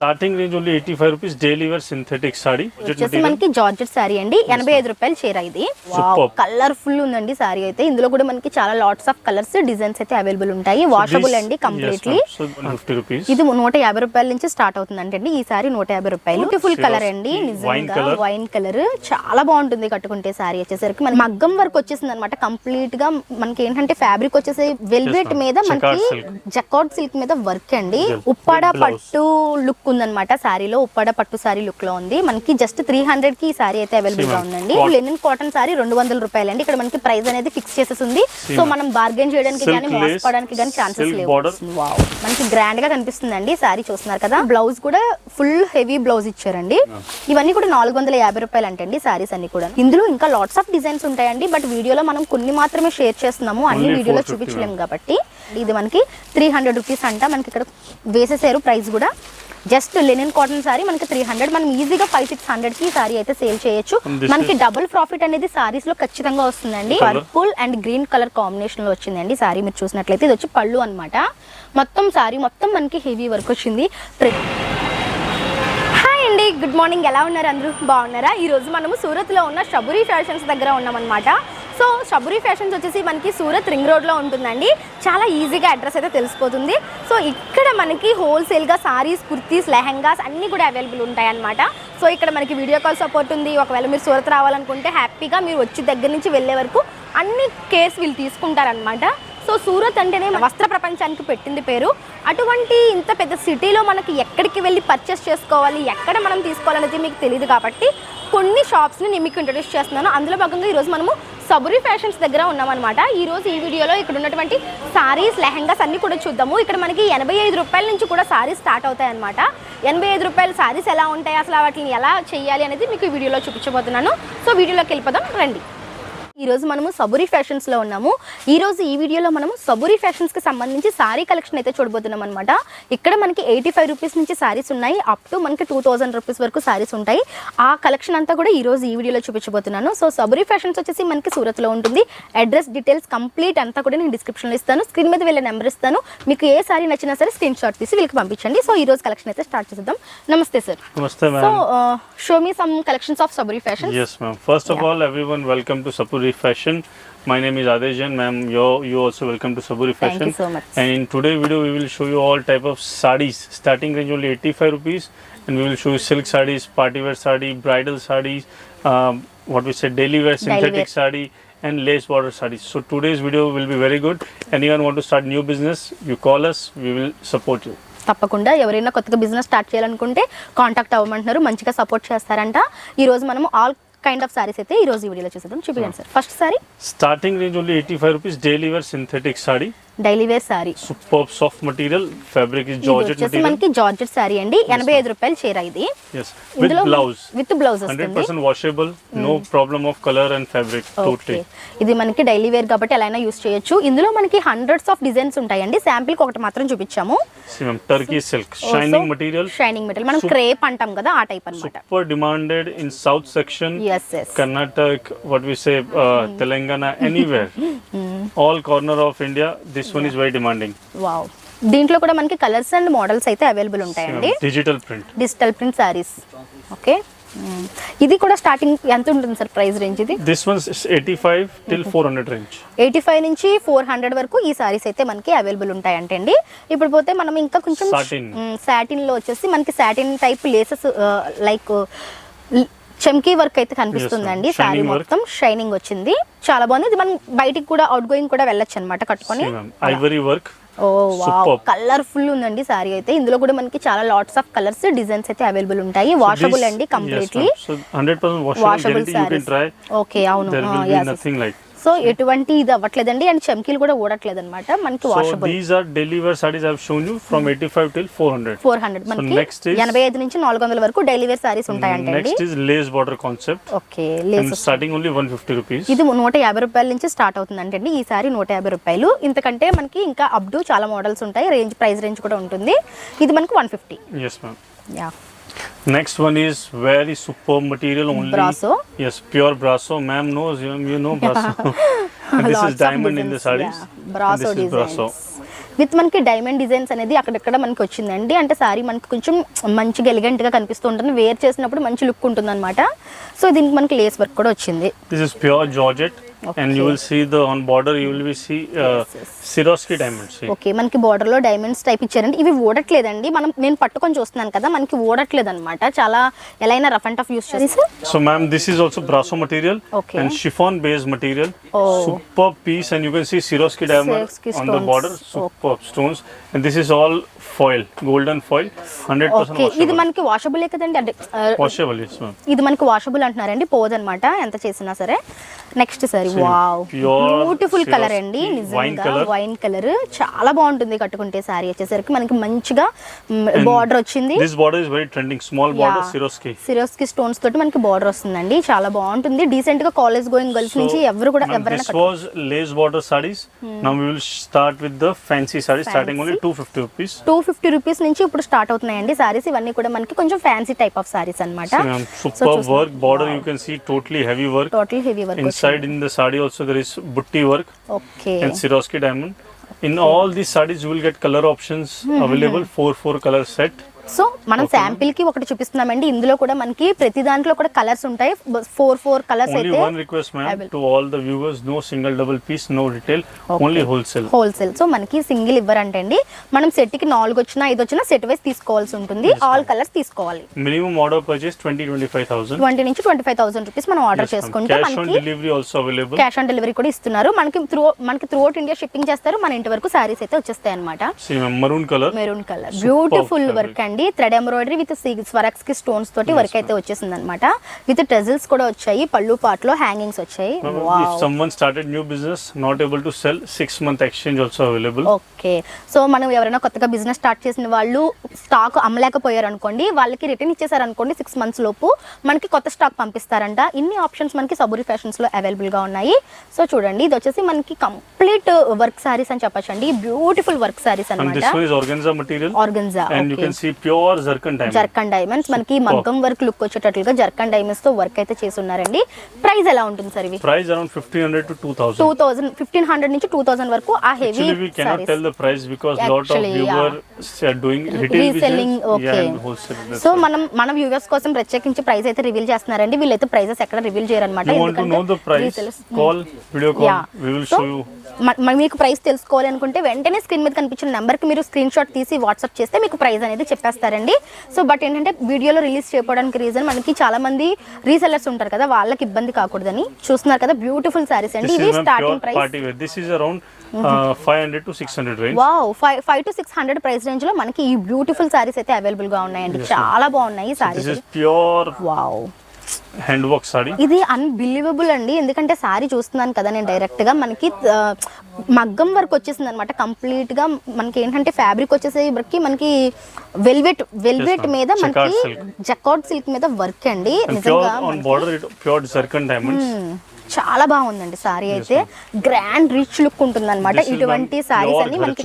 Starting range only 85 rupees daily wear synthetic sari వచ్చేసి మనకి georgette sari అండి 85 రూపాయలు చీర ఇది కలర్ఫుల్ ఉందండి సారీ అయితే ఇందులో కూడా మనకి చాలా లాట్స్ ఆఫ్ కలర్స్ డిజైన్స్ అయితే అవైలబుల్ ఉంటాయి వాషబుల్ అండి కంప్లీట్లీ ఇది 150 రూపాయల నుంచి స్టార్ట్ అవుతుంది అంటే ఈ సారీ 150 రూపాయలు బ్యూటిఫుల్ కలర్ అండి నిజంగా వైన్ కలర్ చాలా బాగుంటుంది కట్టుకుంటే సారీ వచ్చేసరికి మన మగ్గం వర్క్ వచ్చేసింది అనమాట కంప్లీట్ గా మనకి ఏంటంటే ఫ్యాబ్రిక్ వచ్చేసి వెల్వెట్ మీద మనకి జకార్డ్ సిల్క్ మీద వర్క్ అండి ఉప్పాడ పట్టు లుక్ ఉందన్నమాట సారీలో ఉప్పాడ పట్టు సారీ లుక్ లో ఉంది మనకి జస్ట్ 300 కి ఈ సారీ అయితే అవైలబుల్ గా ఉందండి లెనిన్ కాటన్ సారీ 200 రూపాయలు అండి ఇక్కడ మనకి ప్రైస్ అనేది ఫిక్స్ చేసేసింది సో మనం బార్గెన్ చేయడానికి కానీ మోసుకోవడానికి కానీ ఛాన్సెస్ లేవు వావ్ మనకి గ్రాండ్ గా కనిపిస్తుందండి సారీ చూస్తున్నారు కదా బ్లౌజ్ కూడా ఫుల్ హెవీ బ్లౌజ్ ఇచ్చారండి ఇవన్నీ కూడా 450 రూపాయలు అంటండి సారీస్ అన్ని కూడా ఇందులో ఇంకా లాట్స్ ఆఫ్ డిజైన్స్ ఉంటాయండి బట్ వీడియోలో మనం కొన్ని మాత్రమే షేర్ చేస్తున్నాము అన్ని వీడియోలో చూపించలేము కాబట్టి ఇది మనకి 300 రూపీస్ అంట మనకి ఇక్కడ వేసేసారు ప్రైస్ కూడా జస్ట్ లెనిన్ కాటన్ సారీ మనకి 300 మనం ఈజీగా 500-600 కి సారీ అయితే సేల్ చేయొచ్చు మనకి డబుల్ ప్రాఫిట్ అనేది సారీస్ లో ఖచ్చితంగా వస్తుందండి purple and green colour combination లో వచ్చిందండి సారీ మీరు చూసినట్లయితే ఇది వచ్చి పళ్ళు అన్నమాట మొత్తం సారీ మొత్తం మనకి హెవీ వర్క్ వచ్చింది హాయ్ అండి గుడ్ మార్నింగ్ ఎలా ఉన్నారు అందరూ బాగున్నారా ఈ రోజు మనము సూరత్ లో ఉన్న సబూరి ఫ్యాషన్స్ దగ్గర ఉన్నామన్నమాట సో సబూరి ఫ్యాషన్స్ వచ్చేసి మనకి సూరత్ రింగ్ రోడ్లో ఉంటుందండి చాలా ఈజీగా అడ్రస్ అయితే తెలిసిపోతుంది సో ఇక్కడ మనకి హోల్సేల్గా సారీస్ కుర్తీస్ లెహంగాస్ అన్నీ కూడా అవైలబుల్ ఉంటాయి అన్నమాట సో ఇక్కడ మనకి వీడియో కాల్ సపోర్ట్ ఉంది ఒకవేళ మీరు సూరత్ రావాలనుకుంటే హ్యాపీగా మీరు వచ్చి దగ్గర నుంచి వెళ్ళే వరకు అన్ని కేర్స్ వీళ్ళు తీసుకుంటారనమాట సో సూరత్ అంటేనే వస్త్ర ప్రపంచానికి పెట్టింది పేరు అటువంటి ఇంత పెద్ద సిటీలో మనకి ఎక్కడికి వెళ్ళి పర్చేస్ చేసుకోవాలి ఎక్కడ మనం తీసుకోవాలనేది మీకు తెలియదు కాబట్టి కొన్ని షాప్స్ని నేను మీకు ఇంట్రొడ్యూస్ చేస్తున్నాను అందులో భాగంగా ఈరోజు మనము సబూరి ఫ్యాషన్స్ దగ్గర ఉన్నామన్నమాట ఈరోజు ఈ వీడియోలో ఇక్కడ ఉన్నటువంటి సారీస్ లెహంగాస్ అన్నీ కూడా చూద్దాము ఇక్కడ మనకి 85 రూపాయల నుంచి కూడా సారీస్ స్టార్ట్ అవుతాయి అనమాట 85 రూపాయల సారీస్ ఎలా ఉంటాయి అసలు వాటిని ఎలా చేయాలి అనేది మీకు ఈ వీడియోలో చూపించబోతున్నాను సో వీడియోలోకి వెళ్ళిపోదాం రండి ఈరోజు మనము సబూరి ఫ్యాషన్స్లో ఉన్నాము ఈరోజు ఈ వీడియోలో మనము సబూరి ఫ్యాషన్స్కి సంబంధించి సారీ కలెక్షన్ అయితే చూడబోతున్నాం అనమాట ఇక్కడ మనకి 85 రూపీస్ నుంచి సారీస్ ఉన్నాయి అప్ టు మనకి 2000 రూపీస్ వరకు సారీస్ ఉంటాయి ఆ కలెక్షన్ అంతా కూడా ఈరోజు ఈ వీడియోలో చూపించబోతున్నాను సో సబూరి ఫ్యాషన్స్ వచ్చేసి మనకి సూరత్లో ఉంటుంది అడ్రస్ డీటెయిల్స్ కంప్లీట్ అంతా కూడా నేను డిస్క్రిప్షన్లో ఇస్తాను స్క్రీన్ మీద వెళ్ళే నెంబర్ ఇస్తాను మీకు ఏ సారీ నచ్చినా సరే స్క్రీన్ షాట్ తీసి వీళ్ళకి పంపించండి సో ఈరోజు కలెక్షన్ అయితే స్టార్ట్ చేద్దాం నమస్తే సార్ నమస్తే so show me some collections of Saburi fashion yes ma'am first of all everyone welcome to Saboori Fashion. My name is Adarsh and ma'am you also welcome to Saboori Fashion. Thank you so much. And in today's video we will show you all type of sarees starting range only 85 rupees and we will show you silk sarees, party wear saree, bridal sarees, what we say daily wear synthetic saree and lace border sarees. So today's video will be very good. Anyone want to start new business, you call us, we will support you. తప్పకుండా ఎవరైనా కొత్తగా business start చేయాలనుకుంటే contact అవ్వమంటున్నారు మంచిగా support చేస్తారంట ఈ రోజు మనము all kind of saris అయితే ఈ రోజు ఈ వీడియోలో చూసేద్దాం చూపించండి sir first sari starting range only 85 rupees daily wear synthetic sari daily wear sari super soft material fabric is georgette material మనకి జార్జెట్ సారీ అండి 85 రూపాయలు చీర ఇది yes with blouse with blouse వస్తుంది 100% washable no problem of color and fabric totally ఇది మనకి daily wear కాబట్టి ఎలా అయినా యూస్ చేయొచ్చు ఇందులో మనకి హండ్రెడ్స్ ఆఫ్ డిజైన్స్ ఉంటాయండి శాంపిల్ కి ఒకటి మాత్రం చూపించాము టర్కీ సిల్క్ షైనింగ్ మెటీరియల్ మనం క్రేప్ అంటాం కదా ఆ టైప్ అన్నమాట super demanded in south section yes Karnataka what we say Telangana anywhere all corner of India this one is very demanding wow దీంట్లో కూడా మనకి కలర్స్ అండ్ మోడల్స్ అయితే available ఉంటాయండి డిజిటల్ ప్రింట్ సారీస్ ఓకే ఇది కూడా స్టార్టింగ్ ఎంత ఉంటుంది సార్ ప్రైస్ రేంజ్ ఇది దిస్ వన్ 85 till 400 రేంజ్ 85 నుంచి 400 వరకు ఈ సారీస్ అయితే మనకి అవైలబుల్ ఉంటాయి అంటండి ఇప్పుడు పోతే మనం ఇంకా కొంచెం సాటిన్ లో వచ్చేసి మనకి సాటిన్ టైప్ లేసెస్ లైక్ చమ్కీ వర్క్ అయితే కనిపిస్తుందండి సారీ మొత్తం షైనింగ్ వచ్చింది చాలా బాగుంది ఇది మనం బయటికి కూడా అవుట్ గోయింగ్ కూడా వెళ్ళొచ్చు అన్నమాట కట్టుకొని ivory work oh wow colourful ఉందండి సారీ అయితే ఇందులో కూడా మనకి చాలా లాట్స్ ఆఫ్ కలర్స్ డిజైన్స్ అయితే అవైలబుల్ ఉంటాయి వాషబుల్ అండి completely 100% washable you can try okay అవును there will be nothing like so ఎటువంటి ఇది అవ్వట్లేదండి అండ్ చమ్కీలు కూడా ఊడట్లేదు అన్నమాట మనకి washable so these are daily wear saris I have shown you from 85 till 400 మనకి 85 నుంచి 400 వరకు డైలీ వేర్ సారీస్ ఉంటాయండి next is lace border concept okay lace starting only 150 rupees ఇది 150 రూపాయల నుంచి స్టార్ట్ అవుతుందండి ఈ సారీ 150 రూపాయలు ఇంతకంటే మనకి ఇంకా అప్ టు చాలా మోడల్స్ ఉంటాయి ప్రైస్ రేంజ్ కూడా ఉంటుంది ఇది మనకి 150 yes ma'am yeah next one is very superb material only brasso yes pure brasso ma'am knows you know brasso this is diamond in the sarees brasso designs with మనకి diamond designs అనేది అక్కడక్కడ మనకి వచ్చిందండి. అంటే సారీ మనకి కొంచెం మంచిగా elegant గా కనిపిస్తూ ఉంటుంది, వేర్ చేసినప్పుడు మంచి లుక్ ఉంటుంది అనమాట. సో దీనికి మనకి లేస్ వర్క్ కూడా వచ్చింది. This is pure georgette. Okay. And you will see the on border you will be see Swarovski diamonds. Okay, మనకి బార్డర్ లో డైమండ్స్ టైప్ ఇచ్చారండి. ఇవి ఓడట్లేదండి, నేను పట్టుకొని చూస్తున్నాను కదా, మనకి ఓడట్లేదు అనమాట. చాలా ఎలా అయినా రఫ్ అండ్ టఫ్ యూస్ చేసి. So ma'am, this is also brasso material and chiffon based material. Superb piece, and you can see Swarovski diamond on the border. Superb stones, and this is all foil, golden foil, 100% washable. ఇది మనకి washable కదండి, అంటే washable. yes ma'am. ఇది మనకి washable అంటున్నారండి, పోదన్నమాట ఎంత చేసినా సరే. Next sorry, wow, beautiful colour అండి, నిజంగా వైన్ కలర్ చాలా బాగుంటుంది కట్టుకుంటే. సారీ వచ్చేసరికి మనకి మంచిగా బార్డర్ వచ్చింది. This border is very trending, small border, Swarovski stones తోటి మనకి బార్డర్ వస్తుందండి. చాలా బాగుంటుంది, డీసెంట్ గా కాలేజ్ గోయింగ్ గర్ల్స్ నుంచి ఎవరు కూడా ఎవరైనా. This was lace border sarees. Now we will start with the fancy sarees, starting only 250 rupees. 250 rupees నుంచి ఇప్పుడు స్టార్ట్ అవుతున్నాయండి సారీస్. ఇవన్నీ కూడా మనకి కొంచెం ఫ్యాన్సీ టైప్ ఆఫ్ సారీస్ అన్నమాట. Superb work, border you can see totally heavy work. Inside in the saree also there is butti work. Okay. And Swarovski diamond. In all these sarees you will get color options available, 4 color set. So మనం sample కి ఒకటి చూపిస్తున్నామండి. ఇందులో కూడా మనకి ప్రతి దాంట్లో కూడా colours ఉంటాయి, 4 కలర్స్ అయితే. Only one request ma'am to all the viewers, no single double piece, no retail, only wholesale. So మనకి సింగిల్ ఇవ్వరంటండి. మనం సెట్ కి 4 వచ్చినా 5 వచ్చినా సెట్ వైస్ తీసుకోవాల్సి ఉంటుంది. ఆల్ కలర్స్ తీసుకోవాలి. Minimum order purchase 20,000 నుంచి 25,000 రూపీస్ మనం ఆర్డర్ చేసుకుంటే మనకి cash on delivery also available. Cash on delivery కూడా ఇస్తున్నారు. మనకి త్రూ అవుట్ ఇండియా షిప్పింగ్ చేస్తారు. మన ఇంటి వరకు సారీస్ అయితే వచ్చేస్తాయి అన్నమాట. మెరూన్ కలర్ బ్యూటిఫుల్ వర్క్ అండి. థ్రెడ్ ఎంబ్రాయిడరీ విత్ స్వరక్స్కి స్టోన్స్ తోటి వర్క్ అయితే వచ్చేసింది అనమాట. విత్ టెజిల్స్ కూడా వచ్చాయి, పళ్ళు పాట్ లో హ్యాంగింగ్స్ వచ్చాయి. If someone started new business not able to sell, 6-month exchange also available. Okay, so మనం ఎవరైనా కొత్తగా బిజినెస్ స్టార్ట్ చేసిన వాళ్ళు స్టాక్ అమ్మలేకపోయారు అనుకోండి, వాళ్ళకి రిటర్న్ ఇచ్చేసారు అనుకోండి, 6 months లోపు మనకి కొత్త స్టాక్ పంపిస్తారంట. ఇన్ని ఆప్షన్స్ మనకి సబూరి ఫ్యాషన్స్ లో అవైలబుల్ గా ఉన్నాయి. సో చూడండి, ఇది వచ్చేసి మనకి కంప్లీట్ వర్క్ సారీస్ అని చెప్పొచ్చండి. బ్యూటిఫుల్ వర్క్ సారీస్ అన్నమాట. And this one is organza material. And you can see pure zircon diamonds మనకి మగ్గం వర్క్ లుక్ వచ్చేటట్లుగా జర్కన్ డైమండ్స్ తో వర్క్ అయితే చేసి ఉన్నారండి. ప్రైస్ ఎలా ఉంటుంది సార్ ఇవి? Price around 1500 to 2000. 1500 నుంచి 2000 వరకు. ఆ heavy we cannot tell the price because lot of viewers are doing retail reselling. Okay. So మన వ్యూవర్స్ కోసం ప్రత్యేకించి ప్రైస్ అయితే రివీల్ చేస్తున్నారండి. వీళ్ళైతే ప్రైసెస్ ఎక్కడ రివీల్ చేయరన్నమాట. Call video call we will show you. మీకు ప్రైస్ తెలుసుకోవాలి అనుకుంటే వెంటనే స్క్రీన్ మీద కనిపించిన నెంబర్ కి మీరు స్క్రీన్ షాట్ తీసి వాట్సాప్ చేస్తే మీకు ప్రైస్ అనేది చెప్పేస్తారండి. సో బట్ ఏంటంటే వీడియోలో రిలీజ్ చేయడానికి రీజన్ మనకి చాలా మంది రీసెల్లర్స్ ఉంటారు కదా, వాళ్ళకి ఇబ్బంది కాకూడదని. చూస్తున్నారు కదా, బ్యూటిఫుల్ సారీస్ అండి. ఇది starting price. This is around 500 to 600 range. Wow, 5 to 600 price range లో మనకి ఈ బ్యూటిఫుల్ సారీస్ అయితే అవైలబుల్ గా ఉన్నాయండి. చాలా బాగున్నాయి saris. This is pure wow hand work sorry. ఇది అన్బిలీవబుల్ అండి. ఎందుకంటే సారీ చూస్తున్నాను కదా నేను డైరెక్ట్ గా, మనకి మగ్గం వర్క్ వచ్చేసింది అనమాట కంప్లీట్ గా. మనకి ఏంటంటే ఫ్యాబ్రిక్ వచ్చేసరికి మనకి వెల్వెట్ మీద మనకి జకార్డ్ సిల్క్ మీద వర్క్ అండి. నిజంగా చాలా బాగుందండి సారీ అయితే. గ్రాండ్ రిచ్ లుక్ ఉంటుంది అనమాట. ఇటువంటి సారీస్ అన్ని మనకి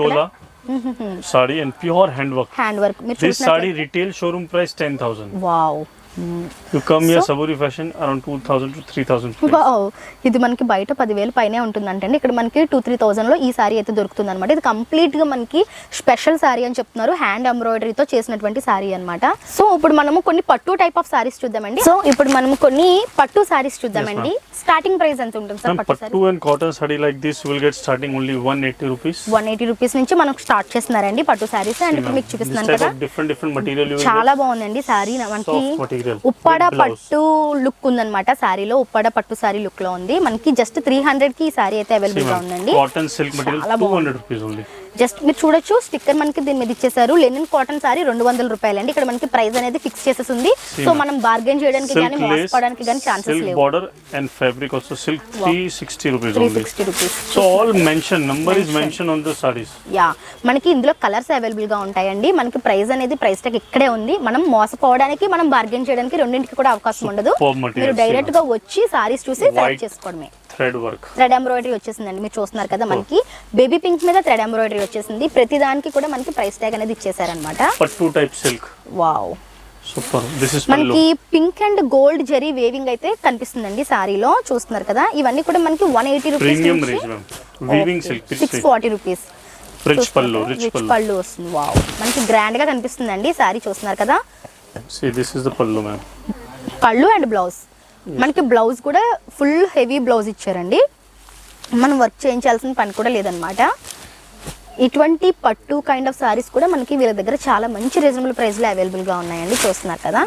sorry and pure hand work. This sorry retail showroom price 10,000. Wow. You come here Saboori Fashion around 2,000 to 3,000. Wow, ఇది మనకి బయట 10,000 పైనే ఉంటుందంటండి. ఇక్కడ మనకి 2-3,000 లో ఈ సారీ అయితే దొరుకుతుంది అనమాట. ఇది కంప్లీట్ గా మనకి స్పెషల్ సారీ అని చెప్తున్నారు, హ్యాండ్ ఎంబ్రాయిడరీతో చేసినటువంటి సారీ అనమాట. సో ఇప్పుడు మనము కొన్ని పట్టు టైప్ ఆఫ్ సారీస్ చూద్దామండి. సో ఇప్పుడు మనము కొన్ని పట్టు సారీస్ చూద్దామండి. స్టార్టింగ్ ప్రైస్ ఎంత ఉంటుంది సార్? పట్టు and cotton sorry like this will get starting only 180 rupees. 180 rupees నుంచి మనకు స్టార్ట్ చేస్తున్నారండి పట్టు సారీస్. అండ్ ఇప్పుడు మీకు చూపిస్తున్నాను కదా, డిఫరెంట్ మెటీరియల్ చాలా బాగుందండి సారీ. మనకి ఉప్పాడ పట్టు లుక్ ఉందన్నమాట సారీలో. ఉప్పాడ పట్టు సారీ లుక్ లో ఉంది. మనకి జస్ట్ 300 కి ఈ సారీ అయితే అవైలబుల్ గా ఉందండి. Cotton silk material 200 rupees only. Just మీరు చూడొచ్చు, స్టిక్కర్ మనకి దీని మీద ఇచ్చేసారు. లెనిన్ కాటన్ సారీ 200 రూపాయలు అండి. ఇక్కడ మనకి ప్రైస్ అనేది ఫిక్స్ చేసేసి ఉంది. సో మనం బార్గెన్ చేయడానికి కానీ మోసపోవడానికి కానీ ఛాన్సెస్ లేవు. Border and fabric also silk 360 rupees only. 360 rupees. So all mention number is mention on the saris. Yeah, మనకి ఇందులో కలర్స్ అవైలబుల్ గా ఉంటాయండి. మనకి ప్రైస్ అనేది ప్రైస్ ట్యాగ్ ఇక్కడే ఉంది. మనం మోసపోవడానికి మనం బార్గెన్ చేయడానికి రెండింటికి కూడా అవకాశం ఉండదు. మీరు డైరెక్ట్ గా వచ్చి సారీస్ చూసి సెలెక్ట్ చేసుకోవడమే. థ్రెడ్ ఎంబ్రాయిడరీ వచ్చేసిందండి. మీరు చూస్తున్నారు కదా, మనకి బేబీ పింక్ మీద థ్రెడ్ ఎంబ్రాయిడరీ వచ్చేసింది. ప్రతి దానికి కూడా మనకి ప్రైస్ ట్యాగ్ అనేది ఇచ్చేసారనమాట. పట్టు type silk. Wow, super. This is మనకి pink and gold zari weaving అయితే కనిపిస్తుందండి సారీలో. చూస్తున్నారు కదా, ఇవన్నీ కూడా మనకి 180 రూపీస్, 640 రూపీస్. రిచ్ పళ్ళు పళ్ళు వస్తుంది. వావ్, మనకి గ్రాండ్ గా కనిపిస్తుందండి సారీ. చూస్తున్నారు కదా, దిస్ ఇస్ ద పళ్ళు మ్యామ్. పళ్ళు అండ్ బ్లౌజ్. మనకి బ్లౌజ్ కూడా ఫుల్ హెవీ బ్లౌజ్ ఇచ్చారండి, మనం వర్క్ చేయించాల్సిన పని కూడా లేదనమాట. ఇటువంటి పట్టు కైండ్ ఆఫ్ సారీస్ కూడా మనకి వీళ్ళ దగ్గర చాలా మంచి రీజనబుల్ ప్రైస్ లో అవైలబుల్ గా ఉన్నాయండి. చూస్తున్నారు కదా.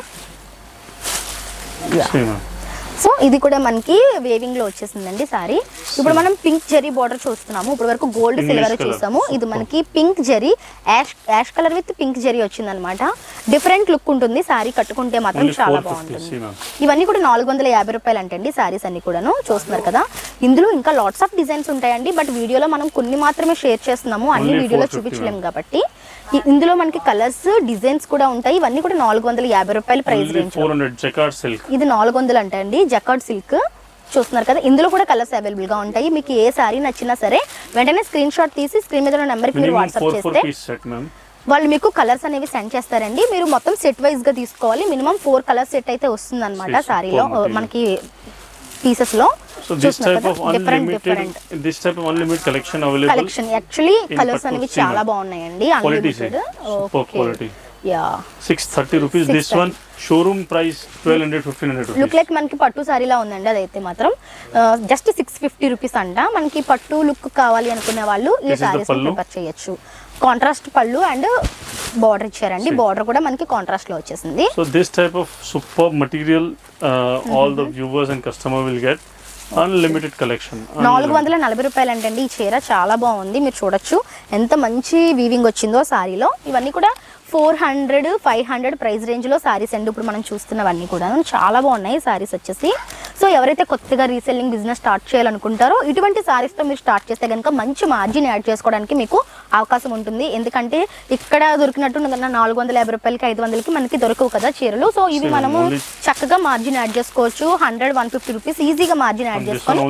సో ఇది కూడా మనకి వేవింగ్ లో వచ్చేసిందండి సారీ. ఇప్పుడు మనం పింక్ జెరీ బార్డర్ చూస్తున్నాము. ఇప్పుడు వరకు గోల్డ్ సిల్వర్ చూసాము, ఇది మనకి pink zari, ash colour with pink zari వచ్చింది అనమాట. డిఫరెంట్ లుక్ ఉంటుంది సారీ కట్టుకుంటే మాత్రం చాలా బాగుంటుంది. ఇవన్నీ కూడా 450 రూపాయలు అంటండి సారీస్ అన్ని కూడాను. చూస్తున్నారు కదా, ఇందులో ఇంకా లాట్స్ ఆఫ్ డిజైన్స్ ఉంటాయండి, బట్ వీడియోలో మనం కొన్ని మాత్రమే షేర్ చేస్తున్నాము, అన్ని వీడియోలో చూపించలేము కాబట్టి. ఇందులో మనకి కలర్స్ డిజైన్స్ కూడా ఉంటాయి. ఇవన్నీ కూడా 450 రూపాయలు ప్రైస్ రేంజ్. ఇది 400 అంటండి జకార్డ్ సిల్క్. చూస్తున్నారు కదా, ఇందులో కూడా కలర్స్ అవైలబుల్ గా ఉంటాయి. మీకు ఏ సారీ నచ్చినా సరే వెంటనే స్క్రీన్ షాట్ తీసి స్క్రీన్ మీద ఉన్న నెంబర్ కి మీరు వాట్సాప్ చేస్తే వాళ్ళు మీకు కలర్స్ అనేవి సెండ్ చేస్తారండి. మీరు మొత్తం సెట్ వైజ్ గా తీసుకోవాలి. మినిమం 4 కలర్ సెట్ అయితే వస్తుంది అనమాట సారీలో మనకి పీసెస్ లో. కలెక్షన్ యాక్చువల్లీ కలర్స్ అనేవి చాలా బాగున్నాయండి. Unlimited. Yeah 630 rupees. This one showroom price 1200-1500 look like మనకి పట్టు సారీలా ఉందండి. అదైతే మాత్రం జస్ట్ 650 రూపీస్ అంట. మనకి పట్టు లుక్ కావాలి అనుకునే వాళ్ళు ఈ సారీస్ ప్రిఫర్ చేయొచ్చు. కాంట్రాస్ట్ పళ్ళు అండ్ బార్డర్ ఇచ్చారండి. బార్డర్ కూడా మనకి కాంట్రాస్ట్ లో వచ్చేసింది. So this type of super material all the viewers and customer will get unlimited collection. 440 రూపాయలు అంటండి. ఈ చీర చాలా బాగుంది, మీరు చూడొచ్చు ఎంత మంచి వీవింగ్ వచ్చిందో సారీలో. ఇవన్నీ కూడా 400-500 ప్రైస్ రేంజ్ లో సారీస్ అండి. ఇప్పుడు మనం చూస్తున్నవన్నీ కూడా చాలా బాగున్నాయి సారీస్ వచ్చేసి. సో ఎవరైతే కొత్తగా రీసెల్లింగ్ బిజినెస్ స్టార్ట్ చేయాలనుకుంటారో ఇటువంటి సారీస్ తో మీరు స్టార్ట్ చేస్తే కనుక మంచి మార్జిన్ యాడ్ చేసుకోవడానికి మీకు అవకాశం ఉంటుంది. ఎందుకంటే ఇక్కడ దొరికినట్టు 450 రూపాయలకి 500కి మనకి దొరకవు కదా చీరలు. సో ఇవి మనము చక్కగా మార్జిన్ యాడ్ చేసుకోవచ్చు. 100-150 రూపీస్ ఈజీగా మార్జిన్ యాడ్ చేసుకొని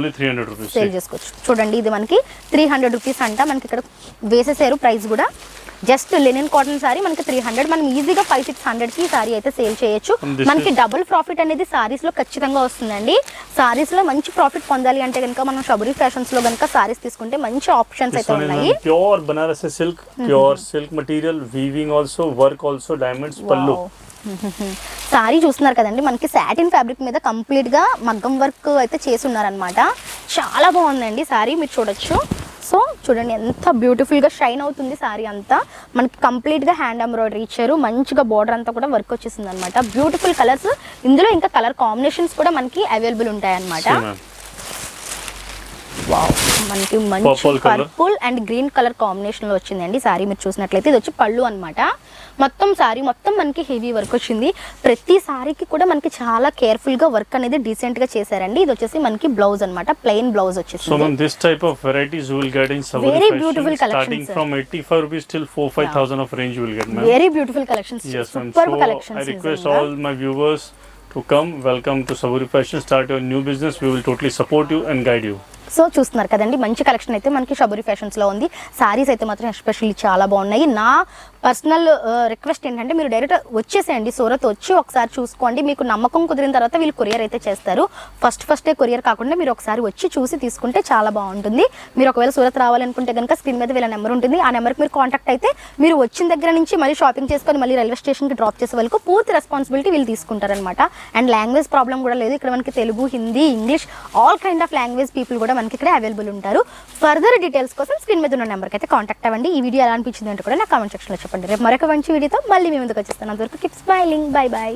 సేల్ చేసుకోవచ్చు. చూడండి, ఇది మనకి 300 రూపీస్ అంట. మనకి ఇక్కడ వేసేసారు ప్రైస్ కూడా. జస్ట్ లెనిన్ కాటన్ సారీ మనకి 300. మనం ఈజీగా 500-600కి ఈ సారీ అయితే సేల్ చేయొచ్చు. మనకి డబుల్ ప్రాఫిట్ అనేది సారీస్ లో ఖచ్చితంగా వస్తుందండి. సారీస్ లో మంచి ప్రాఫిట్ పొందాలి అంటే కనుక మనం షబూరి ఫ్యాషన్స్ లో కనుక సారీస్ తీసుకుంటే మంచి ఆప్షన్స్ అయితే ఉన్నాయి. Pure Banarasi silk, pure silk material, weaving also, work also, diamonds పల్లు. సారీ చూస్తున్నారు కదండి, మనకి సాటిన్ ఫ్యాబ్రిక్ మీద కంప్లీట్ గా మగ్గం వర్క్ అయితే చేసి ఉన్నారనమాట. చాలా బాగుందండి సారీ, మీరు చూడొచ్చు. సో చూడండి ఎంత బ్యూటిఫుల్ గా షైన్ అవుతుంది సారీ అంతా. మనకి కంప్లీట్ గా హ్యాండ్ ఎంబ్రాయిడరీ ఇచ్చారు, మంచిగా బోర్డర్ అంతా కూడా వర్క్ వచ్చేసింది అనమాట. Beautiful colours. ఇందులో ఇంకా కలర్ కాంబినేషన్స్ కూడా మనకి అవైలబుల్ ఉంటాయి అనమాట. వావ్, మనకి మంచి purple and green colour combination లో వచ్చిందండి సారీ. మీరు చూసినట్లయితే ఇది వచ్చి పళ్ళు అనమాట. మొత్తం సారీ మొత్తం మనకి హెవీ వర్క్ వచ్చింది. ప్రతి సారీకి కూడా మనకి చాలా కేర్ఫుల్ గా వర్క్ అనేది డీసెంట్ గా చేశారండి. ఇది వచ్చేసి మనకి బ్లౌజ్ అన్నమాట, ప్లెయిన్ బ్లౌజ్ వచ్చేసింది. So this type of varieties you will get in Saboori very Fashion, beautiful collections starting from 85 rupees till 4-5,000 of range you will get, ma'am. Very beautiful collections. Yes, ma'am. Superb So collections. I request all my viewers to come. Welcome to Saboori Fashion. Start your new business. We will totally support you and guide you. So చూస్తున్నారు కదండి, మంచి collection అయితే మనకి షబూరి fashions లో ఉంది. సారీస్ అయితే మాత్రం especially చాలా బాగున్నాయి. నా పర్సనల్ రిక్వెస్ట్ ఏంటంటే మీరు డైరెక్ట్ వచ్చేసేయండి, సూరత్ వచ్చి ఒకసారి చూసుకోండి. మీకు నమ్మకం కుదిరిన తర్వాత వీళ్ళు కొరియర్ అయితే చేస్తారు. ఫస్టే కొరియర్ కాకుండా మీరు ఒకసారి వచ్చి చూసి తీసుకుంటే చాలా బాగుంటుంది. మీరు ఒకవేళ సూరత్ రావాలనుకుంటే కనుక స్క్రీన్ మీద వీళ్ళ నెంబర్ ఉంటుంది. ఆ నెంబర్కి మీరు కాంటాక్ట్ అయితే మీరు వచ్చిన దగ్గర నుంచి మళ్ళీ షాపింగ్ చేసుకొని మళ్ళీ రైల్వే స్టేషన్కి డ్రాప్ చేసే వరకు పూర్తి రెస్పాన్సిబిలిటీ వీళ్ళు తీసుకుంటారనమాట. అండ్ లాంగ్వేజ్ ప్రాబ్లం కూడా లేదు. ఇక్కడ మనకి Telugu, Hindi, English all kind of language people కూడా మనకి ఇక్కడ అవైలబుల్ ఉంటారు. ఫర్దర్ డీటెయిల్స్ కోసం స్క్రీన్ మీద ఉన్న నెంబర్కి అయితే కాంటాక్ట్ అవ్వండి. ఈ వీడియో ఎలా అనిపించింది అంటే కూడా నా కామెంట్ సెక్షన్లో చెప్పండి. రేపు మరొక మంచి వీడియోతో మళ్ళీ మీ ముందుకు వచ్చేస్తాను. అంతవరకు కీప్ స్మైలింగ్. Bye bye.